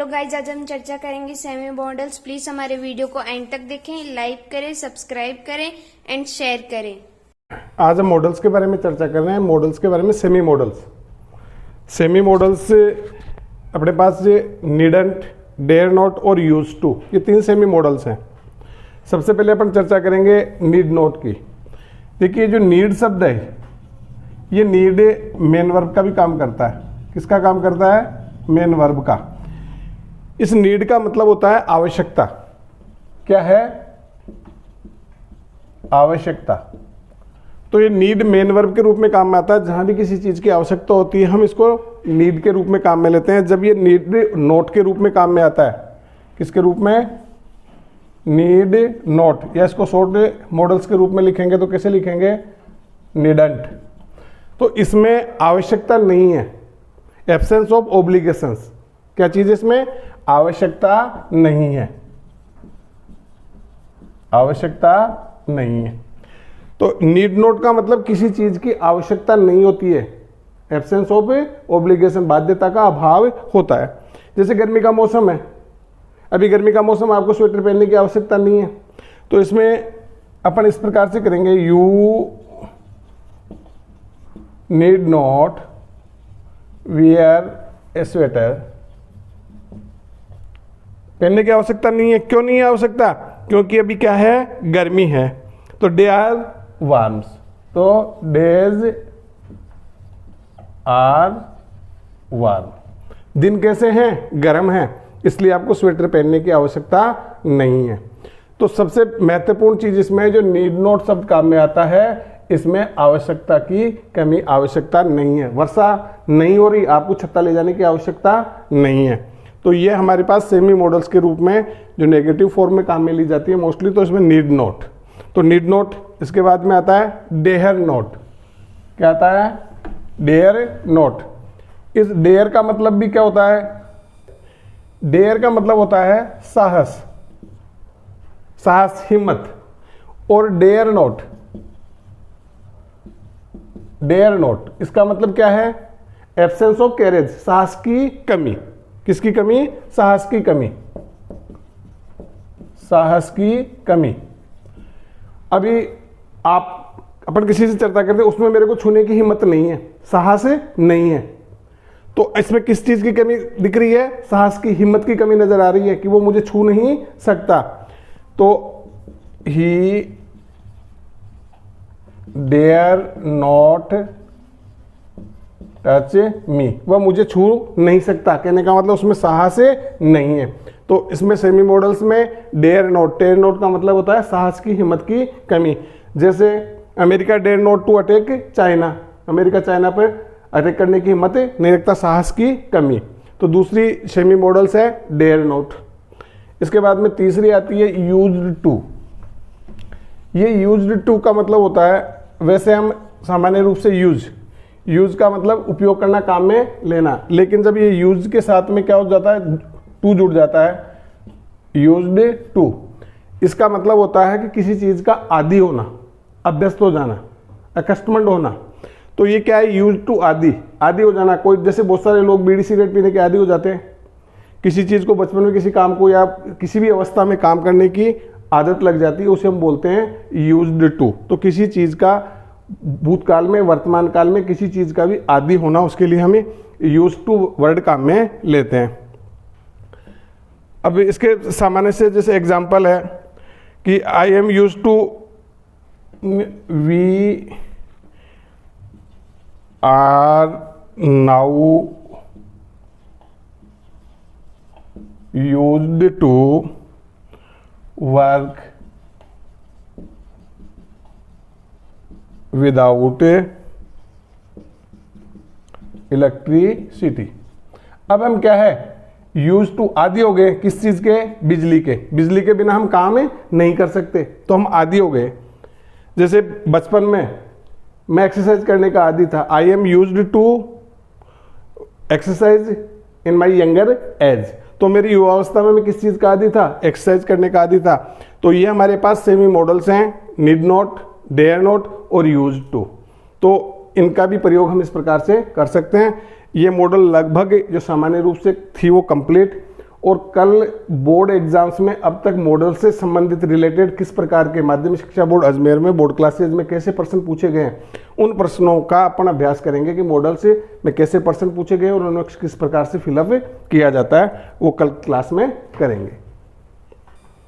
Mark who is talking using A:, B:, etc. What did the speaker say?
A: Hello guys, आज हम चर्चा करेंगे सेमी मॉडल्स। प्लीज हमारे वीडियो को एंड तक देखें, लाइक करें, सब्सक्राइब करें एंड शेयर करें।
B: आज हम मॉडल्स के बारे में चर्चा कर रहे हैं। मॉडल्स के बारे में सेमी मॉडल्स अपने पास नीडंट, डेयर नॉट और यूज टू, ये तीन सेमी मॉडल्स हैं। सबसे पहले अपन चर्चा करेंगे नीड नॉट की। देखिए जो नीड शब्द है, ये नीड मेन वर्ब का भी काम करता है। किसका काम करता है? मेन वर्ब का। इस नीड का मतलब होता है आवश्यकता। क्या है? आवश्यकता। तो ये नीड मेन वर्ब के रूप में काम में आता है। जहां भी किसी चीज की आवश्यकता होती है हम इसको नीड के रूप में काम में लेते हैं। जब ये नीड नोट के रूप में काम में आता है, किसके रूप में? नीड नोट, या इसको शॉर्ट मॉडल्स के रूप में लिखेंगे तो कैसे लिखेंगे? नीडंट। तो इसमें आवश्यकता नहीं है, एब्सेंस ऑफ ऑब्लिगेशंस। क्या चीज इसमें? आवश्यकता नहीं है, आवश्यकता नहीं है। तो नीड नोट का मतलब किसी चीज की आवश्यकता नहीं होती है, एब्सेंस ऑफ ऑब्लिगेशन, बाध्यता का अभाव होता है। जैसे गर्मी का मौसम है, अभी गर्मी का मौसम, आपको स्वेटर पहनने की आवश्यकता नहीं है। तो इसमें अपन इस प्रकार से करेंगे, you need not wear A sweater. पहनने की आवश्यकता नहीं है। क्यों नहीं है आवश्यकता? क्योंकि अभी क्या है? गर्मी है। तो डे आर वार्म्स, तो डेज आर वार्म। दिन कैसे हैं? गर्म हैं, इसलिए आपको स्वेटर पहनने की आवश्यकता नहीं है। तो सबसे महत्वपूर्ण चीज इसमें जो नीड नॉट शब्द काम में आता है, इसमें आवश्यकता की कमी, आवश्यकता नहीं है। वर्षा नहीं हो रही, आपको छत्ता ले जाने की आवश्यकता नहीं है। तो ये हमारे पास सेमी मॉडल्स के रूप में जो नेगेटिव फॉर्म में काम में ली जाती है मोस्टली, तो इसमें नीड नॉट। तो नीड नॉट, इसके बाद में आता है डेयर नॉट। क्या आता है? Dare not. इस डेयर का मतलब भी क्या होता है? डेयर का मतलब होता है साहस, साहस, हिम्मत। और डेयर नॉट, डेयर नॉट, इसका मतलब क्या है? एब्सेंस ऑफ करेज, साहस की कमी। किसकी कमी? साहस की कमी, साहस की कमी। अभी अपन किसी से चर्चा करते हैं, उसमें मेरे को छूने की हिम्मत नहीं है, साहस नहीं है। तो इसमें किस चीज की कमी दिख रही है? साहस की, हिम्मत की कमी नजर आ रही है कि वो मुझे छू नहीं सकता। तो he dare not touch me, वह मुझे छू नहीं सकता। कहने का मतलब उसमें साहस नहीं है। तो इसमें सेमी मॉडल्स में डेयर नॉट, टेयर नॉट का मतलब होता है साहस की, हिम्मत की कमी। जैसे America dare not to attack China, America China पर अटैक करने की हिम्मत नहीं रखता, साहस की कमी। तो दूसरी सेमी मॉडल्स है डेयर नॉट। इसके बाद में तीसरी आती है यूज्ड टू। ये यूज्ड टू का मतलब होता है, वैसे हम सामान्य रूप से यूज का मतलब उपयोग करना, काम में लेना। लेकिन जब ये यूज के साथ में क्या हो जाता है? टू जुड़ जाता है, यूज्ड टू। इसका मतलब होता है कि किसी चीज का आदी होना, अभ्यस्त हो जाना, अकस्टमर्ड होना। तो ये क्या है? यूज टू, आदी, आदी हो जाना। कोई, जैसे बहुत सारे लोग बीड़ी सिगरेट पीने के आदी हो जाते हैं। किसी चीज को बचपन में, किसी काम को या किसी भी अवस्था में काम करने की आदत लग जाती है, उसे हम बोलते हैं यूज्ड टू। तो किसी चीज का भूतकाल में, वर्तमान काल में किसी चीज का भी आदी होना, उसके लिए हमें यूज टू वर्ड काम में लेते हैं। अब इसके सामान्य से जैसे एग्जांपल है कि I am use to, we are now used to work without electricity. अब हम क्या है? यूज टू, आदी हो गए। किस चीज के? बिजली के। बिजली के बिना हम काम नहीं कर सकते, तो हम आदी हो गए। जैसे बचपन में मैं एक्सरसाइज करने का आदी था, I am used to exercise in my younger age. तो मेरी युवावस्था में मैं किस चीज का आदी था? एक्सरसाइज करने का आदी था। तो ये हमारे पास सेमी मॉडल्स हैं, नीड नॉट, डेयर नॉट और यूज टू। तो इनका भी प्रयोग हम इस प्रकार से कर सकते हैं। ये मॉडल लगभग जो सामान्य रूप से थी वो कंप्लीट, और कल बोर्ड एग्जाम्स में अब तक मॉडल से संबंधित रिलेटेड किस प्रकार के माध्यमिक शिक्षा बोर्ड अजमेर में बोर्ड क्लासेज में कैसे प्रश्न पूछे गए हैं, उन प्रश्नों का अपन अभ्यास करेंगे कि मॉडल से में कैसे प्रश्न पूछे गए और उन्हें किस प्रकार से फिलअप किया जाता है, वो कल क्लास में करेंगे।